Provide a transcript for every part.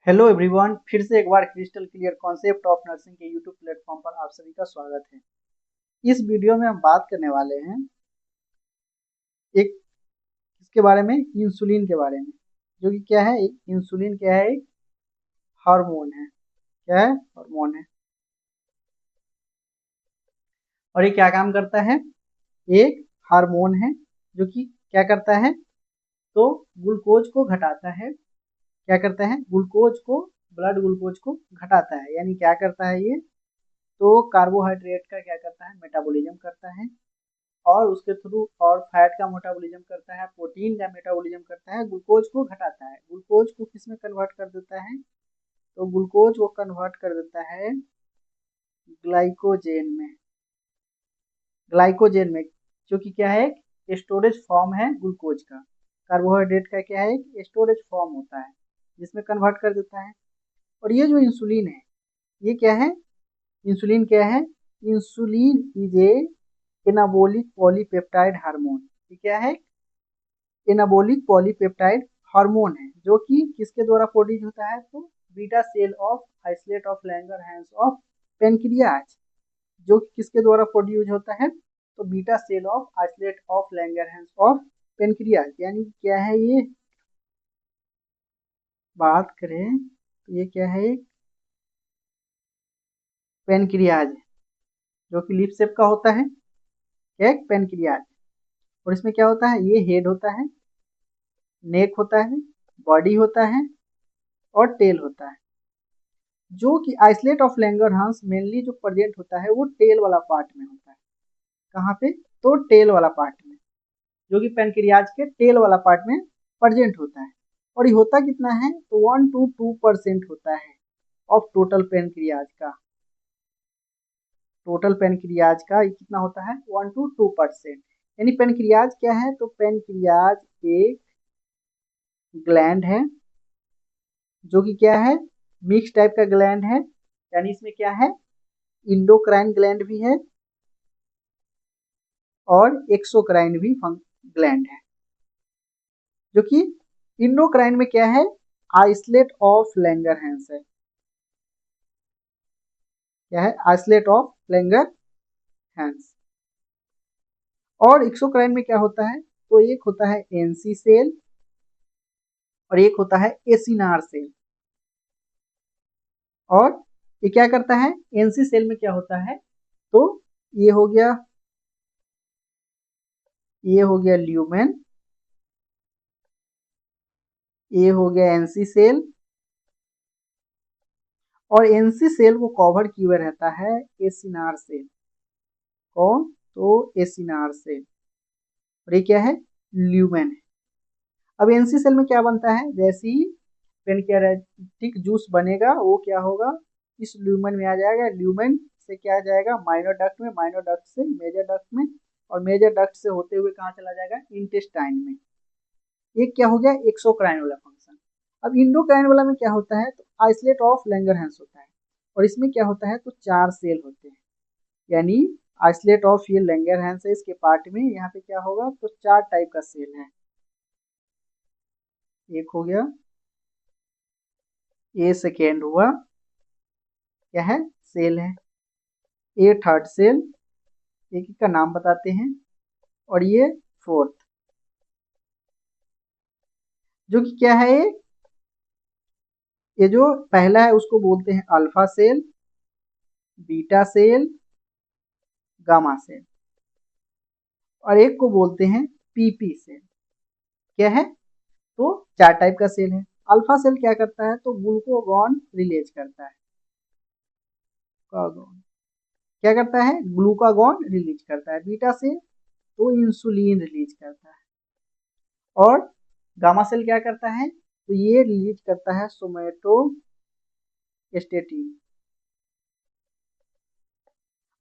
Hello everyone, फिर से एक बार crystal clear concept of nursing के यूट्यूब प्लेटफॉर्म पर आप सभी का स्वागत है। इस वीडियो में हम बात करने वाले हैं एक किसके बारे में, इंसुलिन के बारे में। जो कि क्या है, इंसुलिन क्या है, एक हार्मोन है। क्या है? हार्मोन है। और ये क्या काम करता है? एक हार्मोन है जो कि क्या करता है, तो ग्लूकोज को घटाता है। क्या करता है? ग्लूकोज को, ब्लड ग्लूकोज को घटाता है। यानी क्या करता है ये, तो कार्बोहाइड्रेट का क्या करता है, मेटाबॉलिज्म करता है। और उसके थ्रू और फैट का मेटाबॉलिज्म करता है, प्रोटीन का मेटाबॉलिज्म करता है, ग्लूकोज को घटाता है। ग्लूकोज को किस में कन्वर्ट कर देता है, तो ग्लूकोज को कन्वर्ट कर देता है ग्लाइकोजेन में। ग्लाइकोजेन में, जो कि क्या है, एक स्टोरेज फॉर्म है ग्लूकोज का। कार्बोहाइड्रेट का क्या है, एक स्टोरेज फॉर्म होता है जिसमें कन्वर्ट कर देता है। और ये जो इंसुलिन है, ये क्या है, इंसुलिन क्या है, insulin is a anabolic polypeptide hormone. ये क्या है, एनाबोलिक पॉलीपेप्टाइड हार्मोन है, जो कि किसके द्वारा प्रोड्यूस होता है, तो beta cell of islets of Langerhans of pancreas. जो कि किसके द्वारा प्रोड्यूस होता है, तो beta cell of islets of Langerhans of pancreas. यानी क्या है ये, बात करें तो ये क्या है, पेनक्रियाज है, जो कि लिप शेप का होता है। क्या है? पेनक्रियाज। और इसमें क्या होता है, ये हेड होता है, नेक होता है, बॉडी होता है और टेल होता है। जो कि आइसलेट ऑफ लैंगरहैंस मेनली जो प्रेजेंट होता है वो टेल वाला पार्ट में होता है। कहाँ पे, तो टेल वाला पार्ट में, जो कि पैनक्रियाज के टेल वाला पार्ट में प्रेजेंट होता है। और ये होता कितना है, तो 1 to 2% होता है ऑफ टोटल पैनक्रियाज का। टोटल पैनक्रियाज का ये कितना होता है, 1 to 2%। यानी पैनक्रियाज क्या है, तो पैनक्रियाज एक ग्लैंड है, जो कि क्या है, मिक्स टाइप का ग्लैंड है। यानी इसमें क्या है, इंडोक्राइन ग्लैंड भी है और एक्सोक्राइन भी ग्लैंड है। जो कि इंडोक्राइन में क्या है, आइसलेट ऑफ लैंगरहैंस है। क्या है, आइसलेट ऑफ लैंगरहैंस। और एक्सोक्राइन में क्या होता है, तो एक होता है एनसी सेल और एक होता है एसिनार सेल। और ये क्या करता है, एनसी सेल में क्या होता है, तो ये हो गया, ये हो गया ल्यूमेन, ये हो गया एनसी सेल। और एनसी सेल को कवर किए हुए रहता है एसिनार सेल। कौन, तो एसिनार सेल। और ये क्या है, ल्यूमेन है। अब एनसी सेल में क्या बनता है, जैसे ही पेनक्रियाटिक जूस बनेगा वो क्या होगा, इस ल्यूमेन में आ जाएगा। ल्यूमेन से क्या आ जाएगा, माइनर डक्ट में, माइनर डक्ट से मेजर डक्ट में, और मेजर डक्ट से होते हुए कहाँ चला जाएगा, इंटेस्टाइन में। ये क्या हो गया, एक्सोक्राइन वाला फंक्शन। अब इंडोक्राइन वाला में क्या होता है, तो आइसलेट ऑफ लैंगरहैंस होता है। और इसमें क्या होता है, तो 4 सेल होते हैं। यानी आइसलेट ऑफ ये लैंगरहैंस है, इसके पार्ट में यहाँ पे क्या होगा, तो 4 टाइप का सेल है। एक हो गया, ए सेकेंड हुआ, क्या है, सेल है। ए थर्ड सेल, एक एक का नाम बताते हैं। और ये फोर्थ, जो कि क्या है, ये जो पहला है उसको बोलते हैं alpha cell, beta cell, gamma cell. और एक को बोलते हैं पीपी सेल। क्या है, तो 4 टाइप का सेल है। अल्फा सेल क्या करता है, तो ग्लूकागॉन रिलीज करता है। क्या करता है, ग्लूकागॉन रिलीज करता है। बीटा सेल तो इंसुलिन रिलीज करता है। और गामा सेल क्या करता है, तो ये रिलीज करता है सोमेटोस्टेटिन।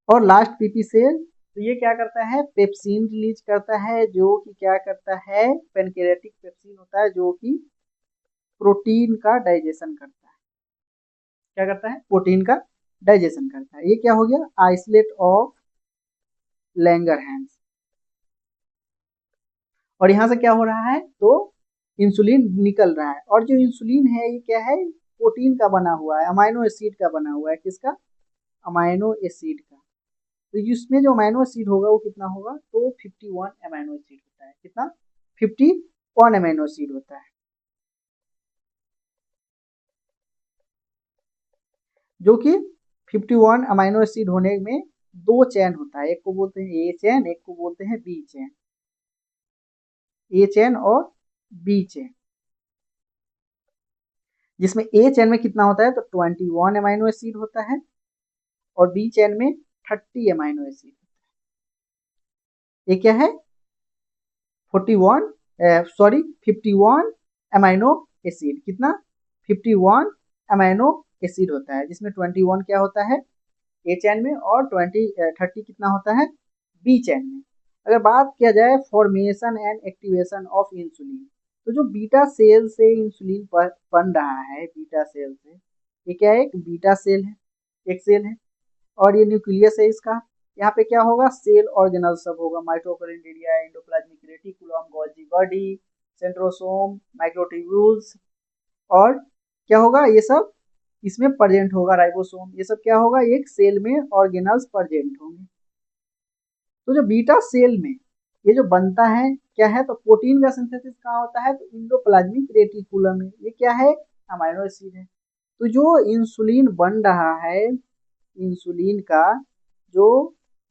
और लास्ट पीपी सेल, तो ये क्या करता है, पेप्सिन रिलीज करता है, जो कि क्या करता है, पेनक्रियाटिक पेप्सिन होता है, जो कि प्रोटीन का डाइजेशन करता है। क्या करता है, प्रोटीन का डाइजेशन करता है। ये क्या हो गया, आइसलेट ऑफ लैंगरहैंस। और यहाँ से क्या हो रहा है, तो इंसुलिन निकल रहा है। और जो इंसुलिन है ये क्या है, प्रोटीन का बना हुआ है, अमाइनो एसिड का बना हुआ है, किसका? अमाइनो एसिड का। तो इसमें जो अमाइनो एसिड होगा वो कितना होगा? तो 51 अमाइनो एसिड होता है। कितना? 51 अमाइनो एसिड होता है, जो कि 51 अमाइनो एसिड होने में दो चेन होता है, एक को बोलते हैं ए चेन, एक को बोलते हैं बी चेन। ए चेन और बी चेन, जिसमें ए चेन में कितना होता है? तो 21 अमाइनो एसिड होता है और बी चेन में 30 अमाइनो एसिड। ये क्या है? 51 अमाइनो एसिड। कितना? 51 अमाइनो एसिड होता है, जिसमें 21 क्या होता है? ए चैन में, और 30 कितना होता है? बी चैन में। अगर बात किया जाए formation and activation of insulin, तो जो बीटा सेल से इंसुलिन बन रहा है, बीटा सेल से, ये क्या है? एक बीटा सेल है, एक सेल है, और ये न्यूक्लियस है इसका। यहाँ पे क्या होगा? सेल ऑर्गेनल सब होगा, mitochondria, endoplasmic reticulum, Golgi body, centrosome, microtubules, और क्या होगा? ये सब इसमें प्रेजेंट होगा, राइबोसोम, ये सब क्या होगा? एक सेल में ऑर्गेनल्स प्रेजेंट होंगे। तो जो बीटा सेल में ये जो बनता है क्या है? तो प्रोटीन का सिंथेसिस कहाँ होता है? तो एंडोप्लाज्मिक रेटिकुलम में। ये क्या है? अमाइनो एसिड है। तो जो इंसुलिन बन रहा है, इंसुलिन का जो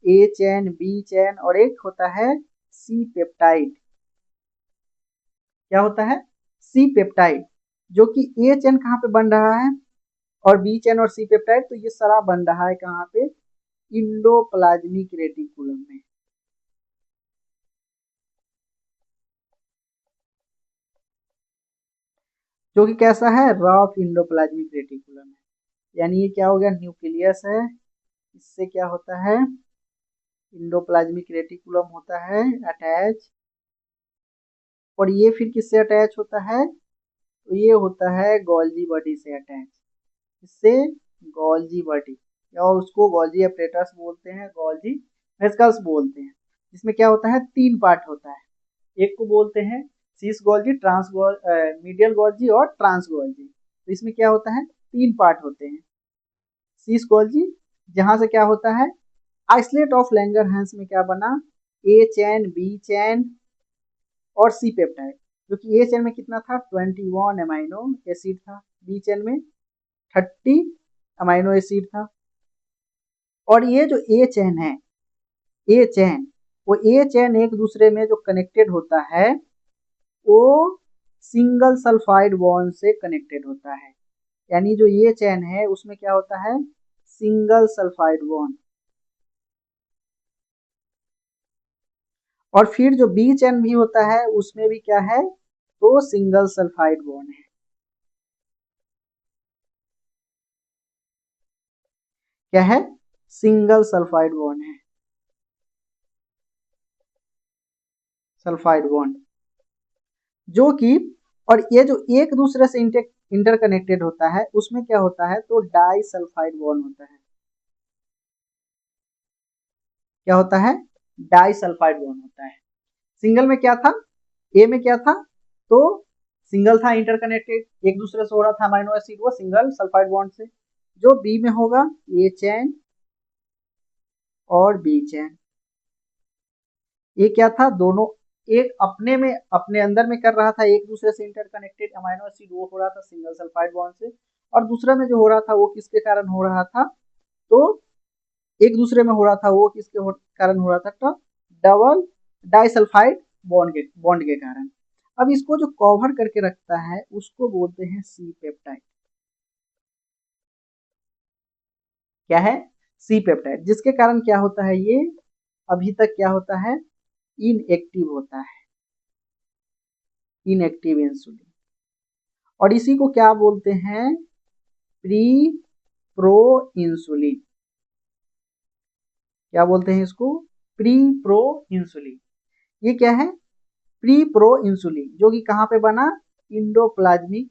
ए चैन, बी चैन और एक होता है सी पेप्टाइड, क्या होता है? सी पेप्टाइड, जो कि ए चैन कहाँ पे बन रहा है और बी चैन और सी पेप्टाइड, तो ये सारा बन रहा है कहाँ पे? इंडोप्लाज्मिक रेटिकुलम में। जो कि कैसा है? रफ इंडोप्लाज्मिक रेटिकुलम है। यानी ये क्या हो गया? न्यूक्लियस है, इससे क्या होता है? इंडोप्लाज्मिक रेटिकुलम होता है अटैच, और ये फिर किससे अटैच होता है? तो ये होता है गोल्जी बॉडी से अटैच। इससे गोल्जी बॉडी, या उसको गोल्जी अपरेटस बोलते हैं, गोल्जी वेसिकल्स बोलते हैं। इसमें क्या होता है? तीन पार्ट होता है। एक को बोलते हैं सीस गोल्जी, मीडियल गोल्जी और ट्रांस गोल्जी। तो इसमें क्या होता है? तीन पार्ट होते हैं। सीस गोल्जी, जहां से क्या होता है? आइसोलेट ऑफ लैंगरहैंस में क्या बना? ए चैन, बी चैन और सी पेप्टाइड। जो कि ए चैन में कितना था? 21 अमाइनो एसिड था, बी चैन में 30 अमाइनो एसिड था। और ये जो ए चैन है, ए चैन, वो ए चैन एक दूसरे में जो कनेक्टेड होता है, वो सिंगल सल्फाइड बॉन्ड से कनेक्टेड होता है। यानी जो ये चैन है उसमें क्या होता है? Single sulphide bond. और फिर जो बी चैन भी होता है उसमें भी क्या है? तो सिंगल सल्फाइड बॉन्ड है। क्या है? सिंगल सल्फाइड बॉन्ड है, सल्फाइड बॉन्ड, जो कि, और ये जो एक दूसरे से इंटरकनेक्टेड होता है उसमें क्या होता है? तो डाई सल्फाइड बॉन्ड होता है। क्या होता है? डाई सल्फाइड बॉन्ड होता है। सिंगल में क्या था? ए में क्या था? तो सिंगल था, इंटरकनेक्टेड एक दूसरे से हो रहा था अमाइनो एसिड, वो सिंगल सल्फाइड बॉन्ड से। जो बी में होगा ए चैन और बी चैन, ये क्या था? दोनों एक अपने में, अपने अंदर में कर रहा था एक दूसरे से इंटरकनेक्टेड अमाइनो एसिड, वो हो रहा था सिंगल सल्फाइड बॉन्ड से। और दूसरा में जो हो रहा था वो किसके कारण हो रहा था? तो एक दूसरे में हो रहा था वो कारण हो रहा था? तो डबल डाइसल्फाइड बॉन्ड के कारण। अब इसको जो कवर करके रखता है उसको बोलते हैं सी पेप्टाइड। क्या है? सी पेप्टाइड, जिसके कारण क्या होता है? ये अभी तक क्या होता है? इनएक्टिव होता है, इनएक्टिव इंसुलिन। और इसी को क्या बोलते हैं? Pre pro insulin. क्या बोलते हैं इसको? Pre pro insulin. ये क्या है? प्री प्रो इंसुलिन, जो कि कहाँ पे बना? इंडोप्लाज्मिक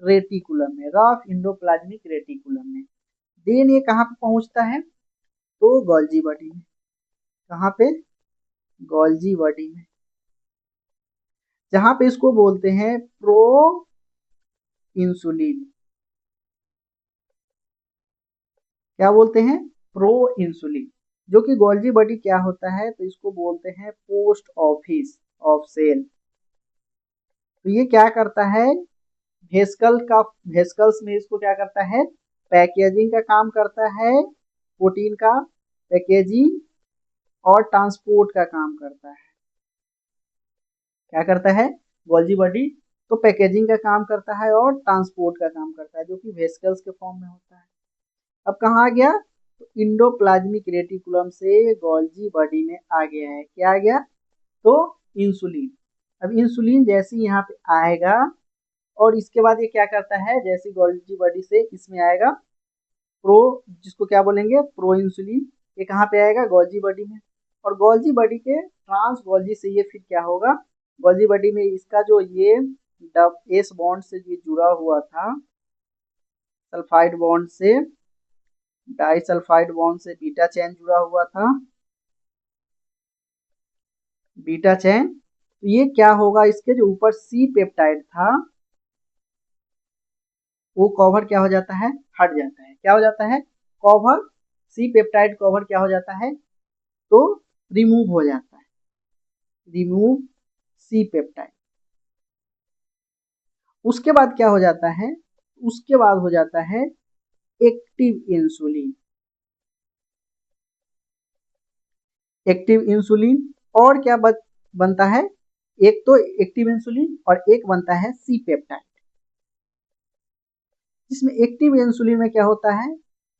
रेटिकुलम में, रफ इंडोप्लाज्मिक रेटिकुलम में। देन ये कहाँ पे पहुंचता है? तो गोल्जी बॉडी में। कहाँ पे? गोल्जी बॉडी में, जहां पे इसको बोलते हैं प्रो इंसुलिन। क्या बोलते हैं, प्रो इंसुलिन। जो कि गोल्जी बॉडी क्या होता है, तो इसको बोलते हैं पोस्ट ऑफिस ऑफ सेल। तो ये क्या करता है, वेस्कल्स में इसको क्या करता है, पैकेजिंग का काम करता है, प्रोटीन का पैकेजिंग और ट्रांसपोर्ट का काम करता है। क्या करता है गोल्जी बॉडी, तो पैकेजिंग का काम करता है और ट्रांसपोर्ट का काम करता है, जो कि वेस्कल्स के फॉर्म में होता है। अब कहाँ आ गया, तो इंडोप्लाज्मिक रेटिकुलम से गोल्जी बॉडी में आ गया है, क्या आ गया, तो इंसुलिन। अब इंसुलिन जैसे यहाँ पे आएगा और इसके बाद ये क्या करता है, जैसे गोल्जी बॉडी से इसमें आएगा प्रो, जिसको क्या बोलेंगे, प्रो इंसुलिन। ये कहाँ पे आएगा, गोल्जी बॉडी में। और गोल्जी बॉडी के ट्रांस गोल्जी से ये फिर क्या होगा, गोल्जी बॉडी में इसका जो ये एस बॉन्ड से ये जुड़ा हुआ था, सल्फाइड बॉन्ड से डाइसल्फाइड बॉन्ड से बीटा चेन जुड़ा हुआ था, बीटा चेन। तो ये क्या होगा, इसके जो ऊपर सी पेप्टाइड था वो कवर क्या हो जाता है, हट जाता है। क्या हो जाता है, कवर, सी पेप्टाइड कवर क्या हो जाता है, तो रिमूव हो जाता है, रिमूव सी पेप्टाइड। उसके बाद क्या हो जाता है, उसके बाद हो जाता है एक्टिव इंसुलिन। एक्टिव इंसुलिन और क्या बनता है, एक तो एक्टिव इंसुलिन और एक बनता है सी पेप्टाइड। इसमें एक्टिव इंसुलिन में क्या होता है,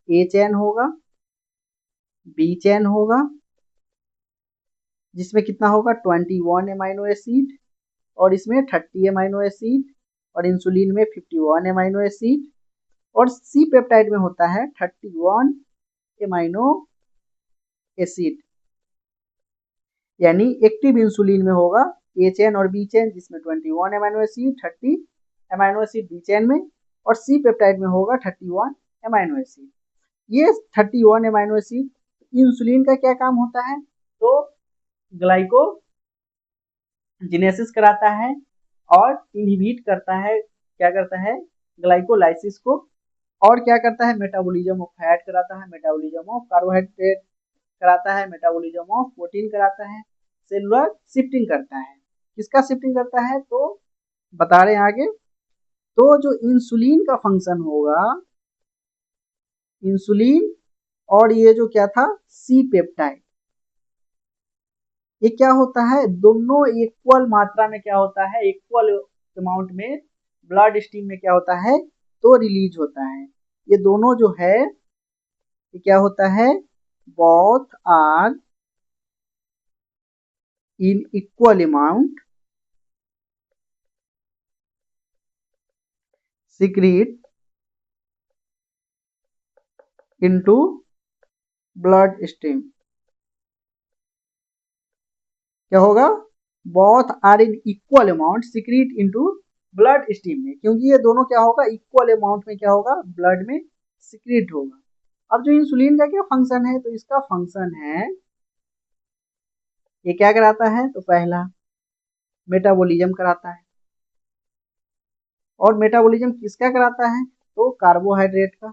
ए चैन होगा, बी चैन होगा, जिसमें कितना होगा 21 एमाइनो एसिड, और इसमें 30 एमाइनो एसिड, और इंसुलिन में 51 एमाइनो एसिड, और सी पेप्टाइड में होता है 31 एमाइनो एसिड। यानी एक्टिव इंसुलिन में होगा ए चैन और बी चैन, जिसमें 21 amino acid, 30 amino acid B chain में, और सी पेप्टाइड में होगा 31 एमाइनो एसिड। ये 31 एमाइनो एसिड इंसुलिन का क्या काम होता है, तो ग्लाइकोजिनेसिस कराता है और इनहिबिट करता है, क्या करता है, ग्लाइकोलाइसिस को, और क्या करता है, मेटाबॉलिज्म ऑफ फैट कराता है, मेटाबॉलिज्म ऑफ कार्बोहाइड्रेट कराता है, मेटाबॉलिज्म ऑफ प्रोटीन कराता है, सेलुलर शिफ्टिंग करता है। किसका शिफ्टिंग करता है, तो बता रहे हैं आगे। तो जो इंसुलिन का फंक्शन होगा, इंसुलिन और ये जो क्या था, सी पेप्टाइड, ये क्या होता है, दोनों इक्वल मात्रा में क्या होता है, इक्वल अमाउंट में ब्लड स्ट्रीम में क्या होता है, तो रिलीज होता है। ये दोनों जो है ये क्या होता है, both are in equal amount secrete into blood stream। क्या होगा, both are in equal amount secrete into blood stream में, क्योंकि ये दोनों क्या होगा, इक्वल अमाउंट में क्या होगा, ब्लड में सिक्रीट होगा। अब जो इंसुलिन का क्या फंक्शन है, तो इसका फंक्शन है, ये क्या कराता है, तो पहला मेटाबॉलिज्म कराता है। और मेटाबॉलिज्म किसका कराता है, तो कार्बोहाइड्रेट का,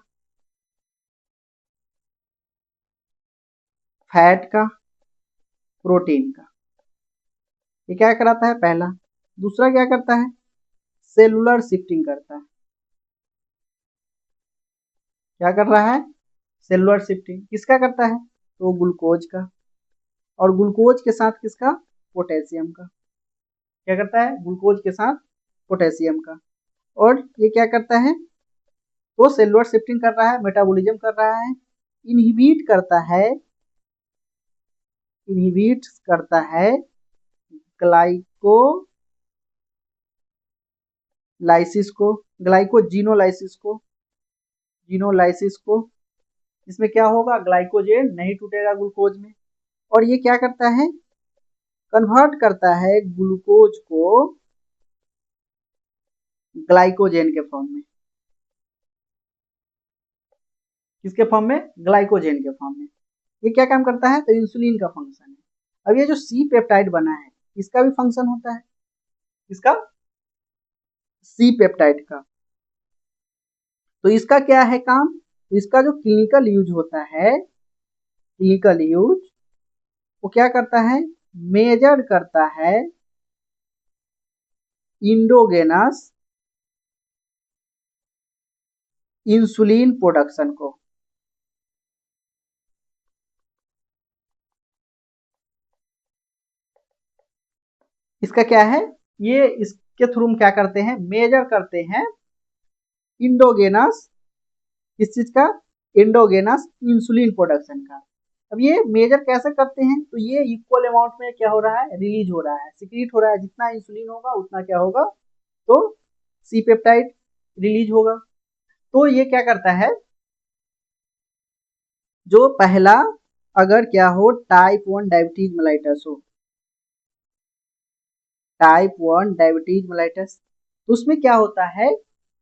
फैट का, प्रोटीन का। ये क्या कराता है, पहला। दूसरा क्या करता है, सेलुलर शिफ्टिंग करता है। क्या कर रहा है, सेलुलर शिफ्टिंग किसका करता है, तो ग्लूकोज का, और ग्लूकोज के साथ किसका, पोटेशियम का। क्या करता है, ग्लूकोज के साथ पोटेशियम का। और ये क्या करता है, तो सेलुलर शिफ्टिंग कर रहा है, मेटाबॉलिज्म कर रहा है, इनहिबिट करता है, इनहिबिट करता है ग्लाइकोलाइसिस को, ग्लाइकोजिनोलाइसिस को, जीनोलाइसिस को। इसमें क्या होगा, ग्लाइकोजेन नहीं टूटेगा ग्लूकोज में। और ये क्या करता है, कन्वर्ट करता है ग्लूकोज को ग्लाइकोजेन के फॉर्म में। किसके फॉर्म में, ग्लाइकोजेन के फॉर्म में। ये क्या काम करता है, तो इंसुलिन का फंक्शन है। अब ये जो सी पेप्टाइड बना है, इसका भी फंक्शन होता है, इसका सी पेप्टाइड का। तो इसका क्या है काम, इसका जो क्लिनिकल यूज होता है, क्लिनिकल यूज वो क्या करता है, मेजर करता है इंडोगेनस इंसुलिन प्रोडक्शन को। इसका क्या है, ये इसके थ्रू हम क्या करते हैं, मेजर करते हैं इंडोगेनस, किस चीज का, इंडोगेनस इंसुलिन प्रोडक्शन का। अब ये मेजर कैसे करते हैं, तो ये इक्वल अमाउंट में क्या हो रहा है, रिलीज हो रहा है, सिक्रीट हो रहा है, जितना इंसुलिन होगा उतना क्या होगा, तो सी पेप्टाइड रिलीज होगा। तो ये क्या करता है, जो पहला अगर क्या हो, टाइप 1 डायबिटीज मेलाइटस हो, टाइप 1 डायबिटीज मेलाइटस, तो उसमें क्या होता है,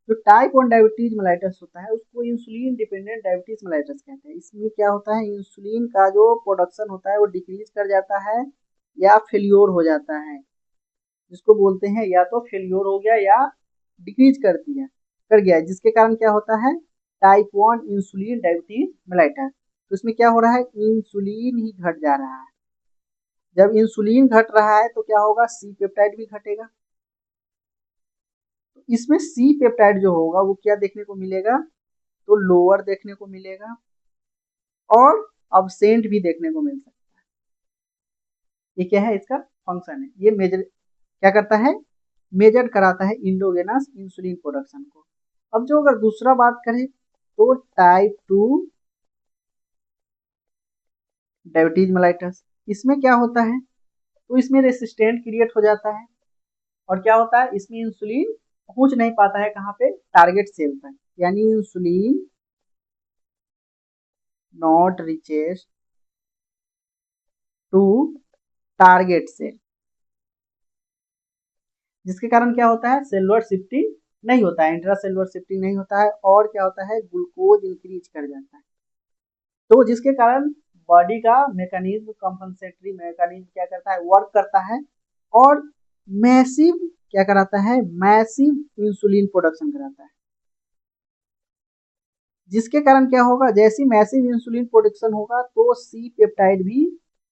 जो टाइप 1 डायबिटीज मेलाइटस होता है उसको इंसुलिन डिपेंडेंट डायबिटीज मेलाइटस कहते हैं। इसमें क्या होता है, इंसुलिन का जो प्रोडक्शन होता है वो डिक्रीज कर जाता है या फेल्योर हो जाता है, जिसको बोलते हैं या तो फेल्योर हो गया या डिक्रीज कर दिया, कर गया, जिसके कारण क्या होता है, टाइप 1 इंसुलिन डायबिटीज मेलाइटस। तो इसमें क्या हो रहा है, इंसुलिन ही घट जा रहा है। जब इंसुलिन घट रहा है तो क्या होगा, सी पेप्टाइड भी घटेगा। तो इसमें सी पेप्टाइड जो होगा वो क्या देखने को मिलेगा, तो लोअर देखने को मिलेगा और अब्सेंट भी देखने को मिल सकता है। ये क्या है, इसका फंक्शन है, ये मेजर क्या करता है, मेजर कराता है इंडोगेनस इंसुलिन प्रोडक्शन को। अब जो अगर दूसरा बात करें तो टाइप 2 डायबिटीज मेलाइटस, इसमें क्या होता है, तो इसमें रेसिस्टेंट क्रिएट हो जाता है और क्या होता है, इसमें इंसुलिन पहुंच नहीं पाता है कहाँ पे, टारगेट सेल तक, यानी insulin not reaches to target cell, जिसके कारण क्या होता है, सेलुलर शिफ्टिंग नहीं होता है, इंट्रा सेलुलर शिफ्टिंग नहीं होता है, और क्या होता है, ग्लूकोज इंक्रीज कर जाता है। तो जिसके कारण बॉडी का मैकेनिज्म, कंपनसेटरी मैकेनिज्म क्या करता है, वर्क करता है और मैसिव क्या कराता है, मैसिव इंसुलिन प्रोडक्शन कराता है। जिसके कारण क्या होगा, जैसी मैसिव इंसुलिन प्रोडक्शन होगा तो सी पेप्टाइड भी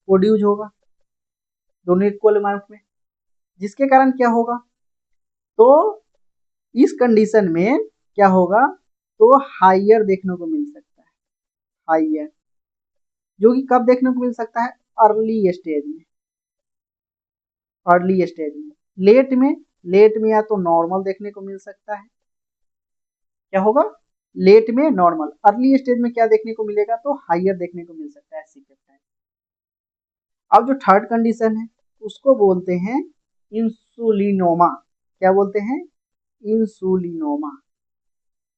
प्रोड्यूस होगा, दोनों इक्वल अमाउंट में। जिसके कारण क्या होगा, तो इस कंडीशन में क्या होगा, तो हाइयर देखने को मिल सकता है, हाइयर, जो कि कब देखने को मिल सकता है, अर्ली स्टेज में, अर्ली स्टेज में। लेट में, लेट में या तो नॉर्मल देखने को मिल सकता है, क्या होगा, लेट में नॉर्मल, अर्ली स्टेज में क्या देखने को मिलेगा, तो हाइयर देखने को मिल सकता है सी पेप्टाइड। अब जो थर्ड कंडीशन है उसको बोलते हैं इंसुलिनोमा, क्या बोलते हैं, इंसुलिनोमा।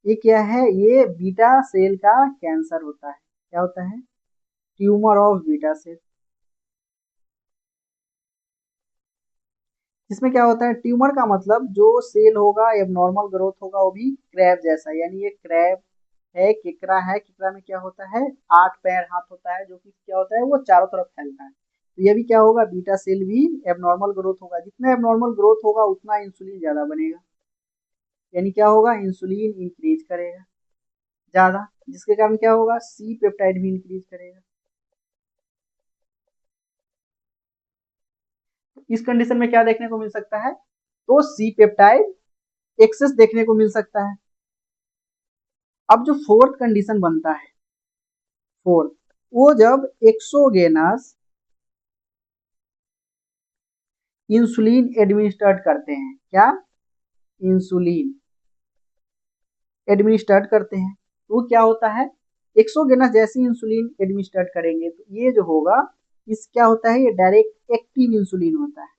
ये क्या है, ये बीटा सेल का कैंसर होता है, क्या होता है, ट्यूमर ऑफ बीटा सेल। इसमें क्या होता है, ट्यूमर का मतलब जो सेल होगा या नॉर्मल ग्रोथ होगा वो भी क्रैब जैसा, यानी ये क्रैब है, केकड़ा है, केकड़ा में क्या होता है, 8 पैर हाथ होता है, जो कि क्या होता है, वो चारों तरफ फैलता है। तो ये भी क्या होगा, बीटा सेल भी एबनॉर्मल ग्रोथ होगा, जितना एबनॉर्मल ग्रोथ होगा उतना इंसुलिन ज्यादा बनेगा, यानी क्या होगा, इंसुलिन इंक्रीज करेगा ज्यादा, जिसके कारण क्या होगा, सी पेप्टाइड भी इंक्रीज करेगा। इस कंडीशन में क्या देखने को मिल सकता है, तो सी पेप्टाइड एक्सेस देखने को मिल सकता है। अब जो फोर्थ कंडीशन बनता है, फोर्थ, वो जब एक्सोगेनस इंसुलिन एडमिनिस्ट्रेट करते हैं, क्या, इंसुलिन एडमिनिस्ट्रेट करते हैं, तो वो क्या होता है, एक्सोगेनस जैसे इंसुलिन एडमिनिस्ट्रेट करेंगे तो ये जो होगा, इस क्या होता है, ये डायरेक्ट एक्टिव इंसुलिन होता है,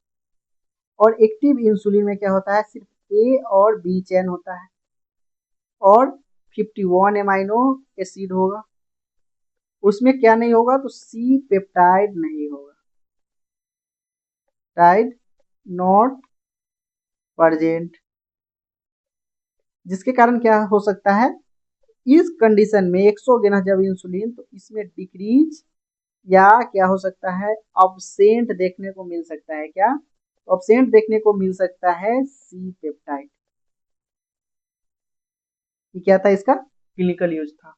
और एक्टिव इंसुलिन में क्या होता है, सिर्फ ए और बी चेन होता है और 51 एमाइनो एसिड होगा, उसमें क्या नहीं होगा, तो सी पेप्टाइड नहीं होगा, टाइड नॉट प्रेजेंट, जिसके कारण क्या हो सकता है, इस कंडीशन में एक्सोगेनस जब इंसुलिन, तो इसमें डिक्रीज या क्या हो सकता है, अब्सेंट देखने को मिल सकता है, क्या, अब्सेंट देखने को मिल सकता है सी पेप्टाइड। ये क्या था, इसका क्लिनिकल यूज था।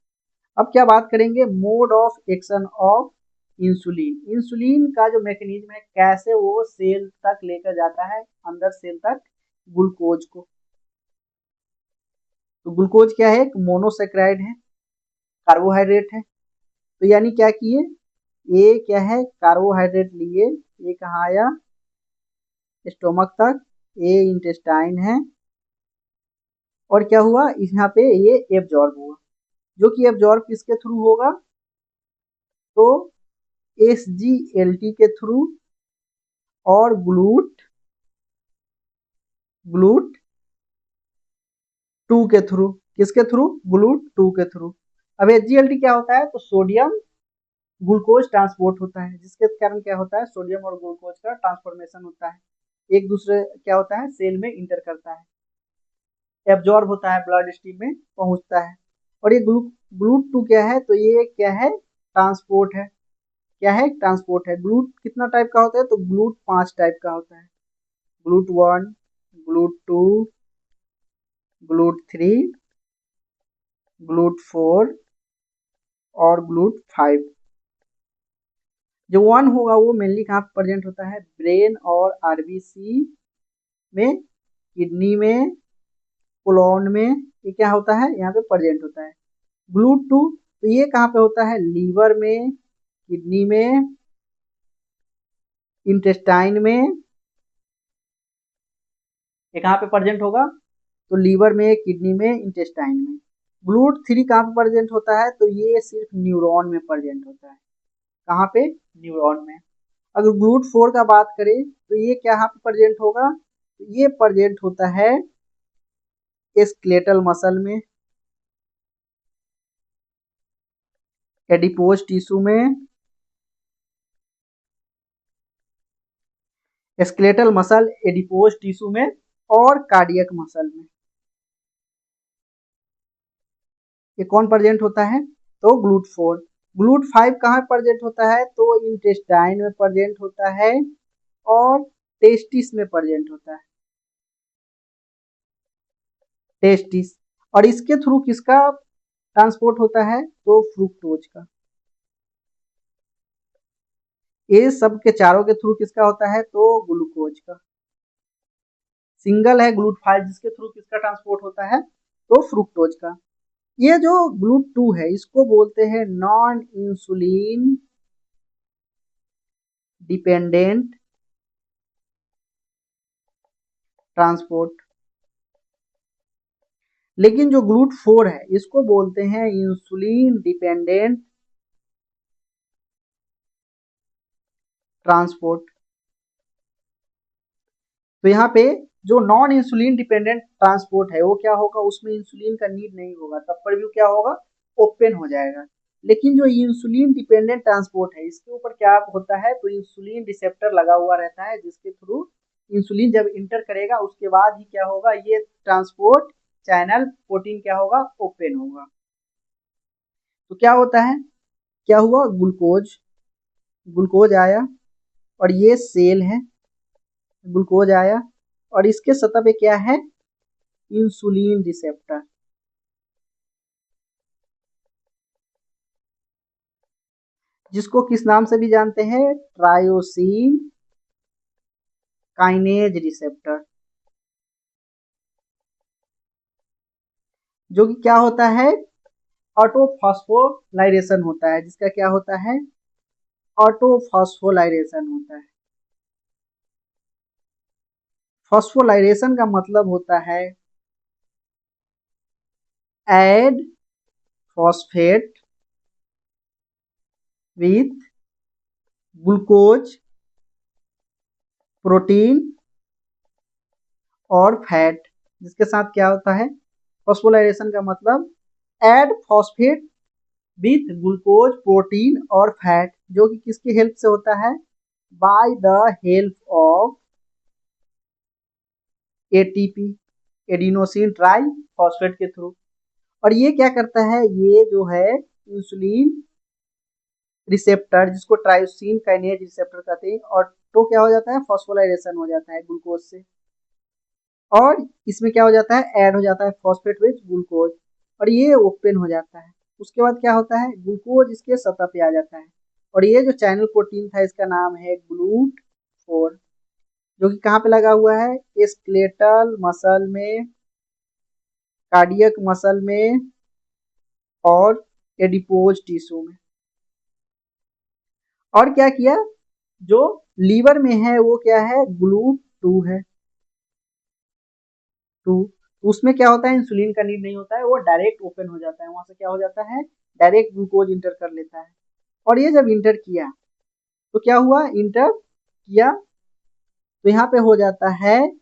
अब क्या बात करेंगे, mode of action of insulin. Insulin का जो मैकेनिज्म है, कैसे वो सेल तक लेकर जाता है, अंदर सेल तक ग्लूकोज को। तो ग्लूकोज क्या है, एक मोनोसेक्राइड है, कार्बोहाइड्रेट है। तो यानी क्या किए, ये क्या है, कार्बोहाइड्रेट लिए, ये कहाँ आया, स्टोमक तक, ये इंटेस्टाइन है, और क्या हुआ, यहाँ पे ये एब्जॉर्ब हुआ। जो कि एब्जॉर्ब किसके थ्रू होगा, तो SGLT के थ्रू, और ग्लूट 2 के थ्रू। किसके थ्रू, ग्लूट 2 के थ्रू। अब SGLT क्या होता है, तो सोडियम ग्लूकोज ट्रांसपोर्ट होता है, जिसके कारण क्या होता है, सोडियम और ग्लूकोज का ट्रांसफॉर्मेशन होता है, एक दूसरे क्या होता है, सेल में इंटर करता है, एब्जॉर्ब होता है, ब्लड स्ट्रीम में पहुंचता है। और ये ग्लूट 2 क्या है, तो ये क्या है, ट्रांसपोर्ट है। क्या है, ट्रांसपोर्ट है। ग्लूट कितना टाइप का होता है, तो ग्लूट 5 टाइप का होता है, ग्लूट 1, ग्लूट 2, ग्लूट 3, ग्लूट 4 और ग्लूट 5। जो 1 होगा वो मेनली कहाँ पे प्रेजेंट होता है, ब्रेन और आरबीसी में, किडनी में, कोलोन में, ये क्या होता है, यहाँ पे प्रेजेंट होता है। ग्लूट 2 तो ये कहाँ पे होता है, लीवर में, किडनी में, इंटेस्टाइन में, ये कहाँ पे प्रेजेंट होगा, तो लीवर में, किडनी में, इंटेस्टाइन में। ग्लूट 3 कहाँ पे प्रेजेंट होता है, तो ये सिर्फ न्यूरॉन में प्रेजेंट होता है। कहाँ पे, न्यूरॉन में। अगर ग्लूट 4 का बात करें तो ये कहाँ पे प्रेजेंट होगा, तो ये प्रेजेंट होता है स्केलेटल मसल में, एडिपोज टिश्यू में, स्केलेटल मसल, एडिपोज टिश्यू में, और कार्डियक मसल में। ये कौन प्रेजेंट होता है, तो ग्लूट 4। ग्लूट 5 कहाँ प्रेजेंट होता है, तो इंटेस्टाइन में प्रेजेंट होता है, और टेस्टिस में प्रेजेंट होता है, टेस्टिस। और इसके थ्रू किसका ट्रांसपोर्ट होता है, तो फ्रुक्टोज का। ये सब के चारों के थ्रू किसका होता है, तो ग्लूकोज का। सिंगल है ग्लूट 5 जिसके थ्रू किसका ट्रांसपोर्ट होता है, तो फ्रुक्टोज का। ये जो ग्लूट 2 है इसको बोलते हैं नॉन इंसुलिन डिपेंडेंट ट्रांसपोर्ट। लेकिन जो ग्लूट 4 है इसको बोलते हैं इंसुलिन डिपेंडेंट ट्रांसपोर्ट। तो यहाँ पे जो नॉन इंसुलिन डिपेंडेंट ट्रांसपोर्ट है वो क्या होगा, उसमें इंसुलिन का नीड नहीं होगा, तब पर भी क्या होगा, ओपन हो जाएगा। लेकिन जो इंसुलिन डिपेंडेंट ट्रांसपोर्ट है इसके ऊपर क्या होता है, तो इंसुलिन रिसेप्टर लगा हुआ रहता है, जिसके थ्रू इंसुलिन जब इंटर करेगा उसके बाद ही क्या होगा, ये ट्रांसपोर्ट चैनल प्रोटीन क्या होगा, ओपन होगा। तो क्या होता है, क्या हुआ, ग्लूकोज, ग्लूकोज आया, और ये सेल है, ग्लूकोज आया, और इसके सतह पे क्या है, इंसुलिन रिसेप्टर, जिसको किस नाम से भी जानते हैं, ट्रायोसिन काइनेज रिसेप्टर। जो कि क्या होता है, ऑटोफॉस्फोलाइरेशन होता है, जिसका क्या होता है, ऑटोफॉस्फोलाइरेशन होता है। फॉस्फोलाइरेशन का मतलब होता है add phosphate with glucose, protein और फैट, जिसके साथ क्या होता है, फॉस्फोलाइजेशन का मतलब add phosphate with glucose, protein और फैट, जो कि किसकी हेल्प से होता है, by the help of ATP, adenosine try phosphate के थ्रू। और ये क्या करता है, ये जो है इंसुलिन रिसेप्टर, जिसको ट्रायोसिन काइनेज रिसेप्टर कहते हैं, और तो क्या हो जाता है, फॉस्फोलाइजेशन हो जाता है ग्लूकोज से, और इसमें क्या हो जाता है, ऐड हो जाता है फॉस्फेट विद ग्लूकोज, और ये ओपन हो जाता है। उसके बाद क्या होता है, ग्लूकोज इसके सतह पे आ जाता है। और ये जो चैनल प्रोटीन था इसका नाम है GLUT4, जो कि कहाँ पे लगा हुआ है, स्केलेटल मसल में, कार्डियक मसल में और एडिपोज टिश्यू में। और क्या किया, जो लीवर में है वो क्या है, GLUT2 है, 2। तो उसमें क्या होता है, इंसुलिन का नीड नहीं होता है, वो डायरेक्ट ओपन हो जाता है, वहां से क्या हो जाता है, डायरेक्ट ग्लूकोज इंटर कर लेता है। और ये जब इंटर किया तो क्या हुआ, इंटर किया तो यहाँ पे हो जाता है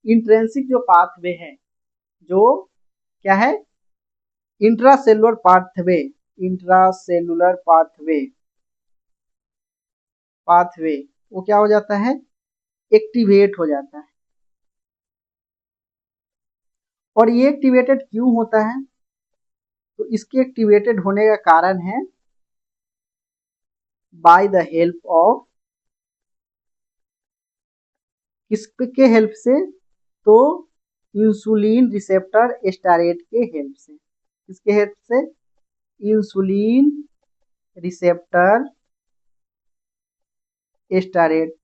इंट्रेंसिक जो पाथवे है, जो क्या है, intracellular pathway, intracellular pathway, pathway वो क्या हो जाता है, एक्टिवेट हो जाता है। और ये एक्टिवेटेड क्यों होता है, तो इसके एक्टिवेटेड होने का कारण है बाय द हेल्प ऑफ, किसके हेल्प से, तो इंसुलिन रिसेप्टर स्टेरॉइड के हेल्प से। किसके हेल्प से, इंसुलिन रिसेप्टर स्टेरॉइड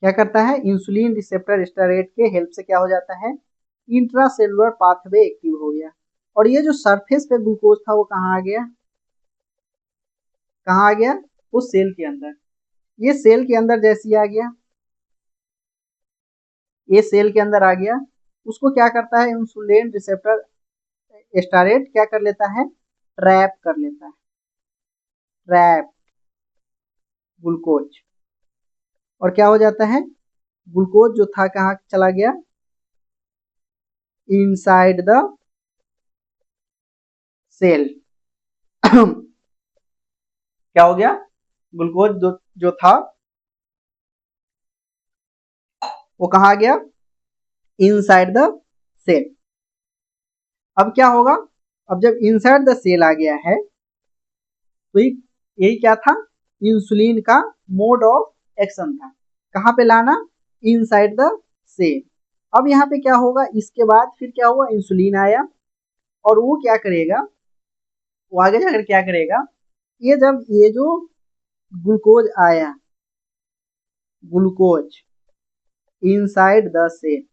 क्या करता है, इंसुलिन रिसेप्टर स्टेरॉइड के हेल्प से क्या हो जाता है, इंट्रासेलुलर पाथवे एक्टिव हो गया। और ये जो सरफेस पे ग्लूकोज था वो कहाँ आ गया, कहाँ आ गया, वो सेल के अंदर। ये सेल के अंदर जैसे ही आ गया, ये सेल के अंदर आ गया, उसको क्या करता है, इंसुलिन रिसेप्टर स्टेरॉइड क्या कर लेता है, ट्रैप कर लेता है, ट्रैप ग्लूकोज। और क्या हो जाता है, ग्लूकोज जो था कहाँ चला गया, इनसाइड द सेल। क्या हो गया, ग्लूकोज जो था वो कहाँ आ गया, इनसाइड द सेल। अब क्या होगा, अब जब इनसाइड द सेल आ गया है तो यही क्या था, इंसुलिन का मोड ऑफ एक्शन था, कहाँ पे लाना, इनसाइड द सेल। अब यहाँ पे क्या होगा, इसके बाद फिर क्या हुआ, इंसुलिन आया और वो क्या करेगा, वो आगे जाकर क्या करेगा, ये जब ये जो ग्लूकोज आया, ग्लूकोज इनसाइड द सेल,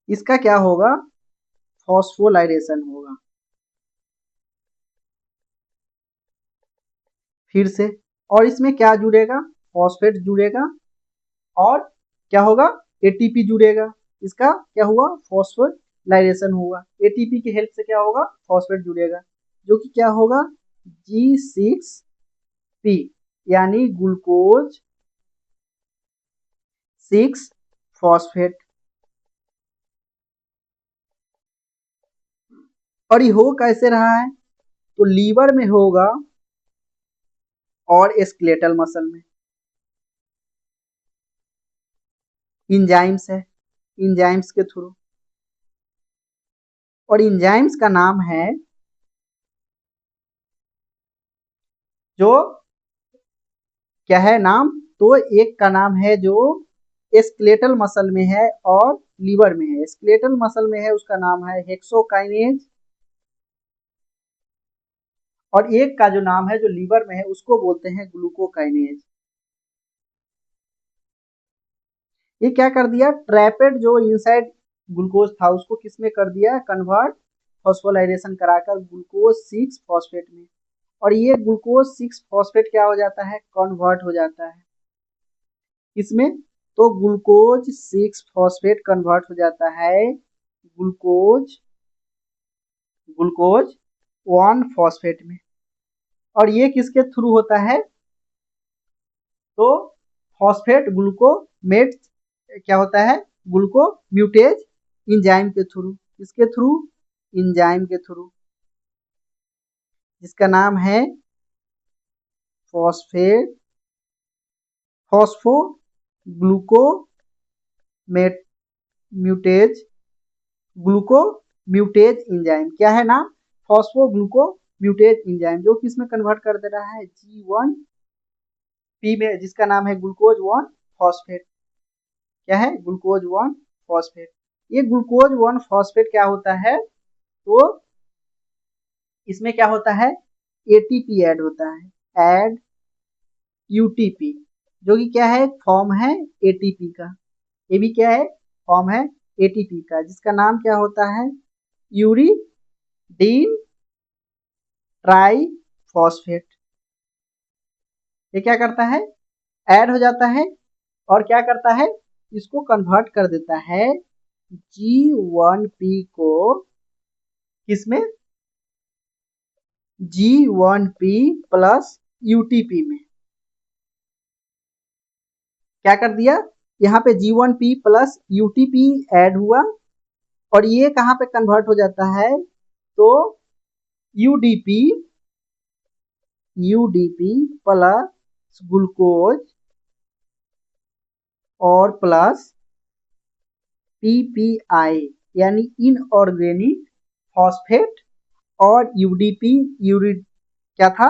इसका क्या होगा, फॉस्फोलाइलेशन होगा फिर से। और इसमें क्या जुड़ेगा, फॉस्फेट जुड़ेगा और क्या होगा, एटीपी जुड़ेगा। इसका क्या हुआ, फॉस्फोलाइलेशन हुआ, एटीपी की हेल्प से क्या होगा, फॉस्फेट जुड़ेगा, जो कि क्या होगा, G6P, यानी ग्लूकोज 6 फॉस्फेट। और ये हो कैसे रहा है, तो लीवर में होगा और स्केलेटल मसल में, इंजाइम्स है, इंजाइम्स के थ्रू। और इंजाइम्स का नाम है, जो क्या है नाम, तो एक का नाम है जो स्केलेटल मसल में है और लीवर में है। स्केलेटल मसल में है उसका नाम है हेक्सोकाइनेज, और एक का जो नाम है जो लीवर में है उसको बोलते हैं ग्लूकोकाइनेज। ये क्या कर दिया, ट्रैपेड जो इनसाइड ग्लूकोज था उसको किस में कर दिया, कन्वर्ट, फॉस्फोलाइजेशन कराकर ग्लूकोज 6 फॉस्फेट में। और ये ग्लूकोज 6 फॉस्फेट क्या हो जाता है, कन्वर्ट हो जाता है इसमें, तो ग्लूकोज 6 फॉस्फेट कन्वर्ट हो जाता है ग्लूकोज, ग्लूकोज 1 फॉस्फेट में। और ये किसके थ्रू होता है, तो फॉस्फेट ग्लूकोमेट क्या होता है, ग्लूकोम्यूटेज इंजाइम के थ्रू, इसके थ्रू, इंजाइम के थ्रू, जिसका नाम है फॉस्फेट, फॉस्फो ग्लूकोमेट म्यूटेज, ग्लूकोम्यूटेज इंजाइम, क्या है नाम, फॉस्फो ग्लूकोम्यूटेज इंजाइम, जो किसमें कन्वर्ट कर दे रहा है, G1P में, जिसका नाम है ग्लूकोज 1 फॉस्फेट। क्या है, ग्लूकोज 1 फॉस्फेट। ये ग्लूकोज 1 फॉस्फेट क्या होता है, तो इसमें क्या होता है, एटीपी ऐड होता है, ऐड यूटीपी, जो कि क्या है, फॉर्म है एटीपी का। ये भी क्या है, फॉर्म है एटीपी का, जिसका नाम क्या होता है, यूरिडीन ट्राई फॉस्फेट। ये क्या करता है, ऐड हो जाता है और क्या करता है, इसको कन्वर्ट कर देता है G1P को किसमें, G1P प्लस यूटीपी में। क्या कर दिया, यहाँ पे G1P प्लस यूटीपी ऐड हुआ और ये कहाँ पे कन्वर्ट हो जाता है, तो यूडीपी प्लस ग्लूकोज और प्लस पीपीआई यानी इनऑर्गेनिक फॉस्फेट, और यूडीपी क्या था,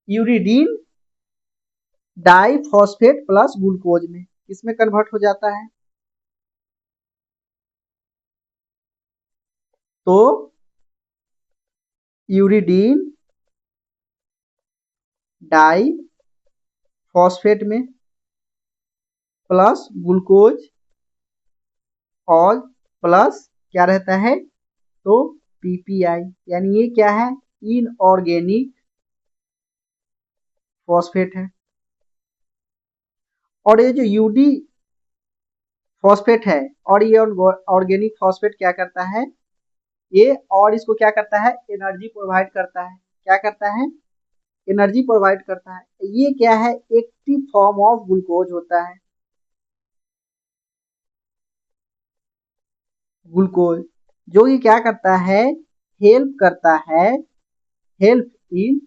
uridine di phosphate plus glucose में किसमें कन्वर्ट हो जाता है, तो यूरिडीन डाई फॉस्फेट में प्लस ग्लूकोज और प्लस क्या रहता है, तो पीपीआई, यानी ये क्या है, इनऑर्गेनिक फॉस्फेट है। और ये जो यूडी फॉस्फेट है और ये ऑर्गेनिक फॉस्फेट क्या करता है, ये और इसको क्या करता है, एनर्जी प्रोवाइड करता है, क्या करता है, एनर्जी प्रोवाइड करता है। ये क्या है, एक्टिव फॉर्म ऑफ ग्लूकोज होता है, ग्लूकोज, जो ये क्या करता है, हेल्प करता है, हेल्प इन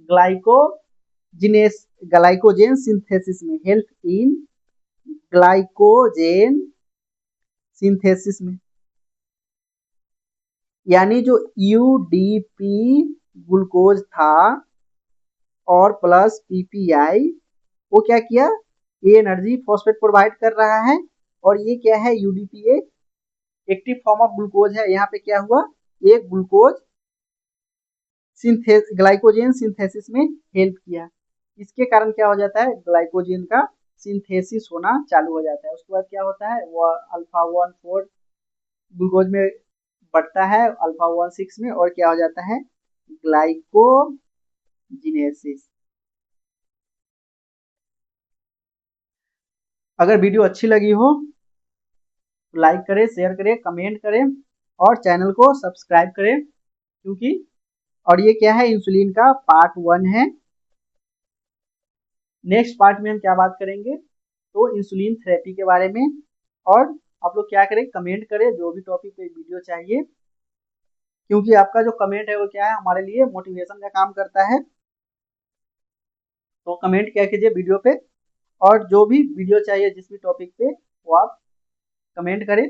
ग्लाइकोजिनेस ग्लाइकोजेन सिंथेसिस में, हेल्प इन ग्लाइकोजेन सिंथेसिस में। यानी जो यूडीपी ग्लूकोज था और प्लस पीपीआई, वो क्या किया, ये एनर्जी फॉस्फेट प्रोवाइड कर रहा है और ये क्या है, यूडीपी एक एक्टिव फॉर्म ऑफ ग्लूकोज है। यहाँ पे क्या हुआ, एक ग्लूकोज ग्लाइकोजेन सिंथेसिस में हेल्प किया, इसके कारण क्या हो जाता है, ग्लाइकोजेन का सिंथेसिस होना चालू हो जाता है। उसके बाद क्या होता है, वो अल्फा 1 4 ग्लूकोज में बढ़ता है, अल्फा 1 6 में, और क्या हो जाता है, ग्लाइकोजिनेसिस। अगर वीडियो अच्छी लगी हो तो लाइक करें, शेयर करें, कमेंट करें और चैनल को सब्सक्राइब करें, क्योंकि और ये क्या है, इंसुलिन का पार्ट 1 है। नेक्स्ट पार्ट में हम क्या बात करेंगे, तो इंसुलिन थेरेपी के बारे में। और आप लोग क्या करें, कमेंट करें जो भी टॉपिक पे वीडियो चाहिए, क्योंकि आपका जो कमेंट है वो क्या है, हमारे लिए मोटिवेशन का काम करता है। तो कमेंट क्या कीजिए वीडियो पे, और जो भी वीडियो चाहिए जिस भी टॉपिक पे, वो आप कमेंट करें।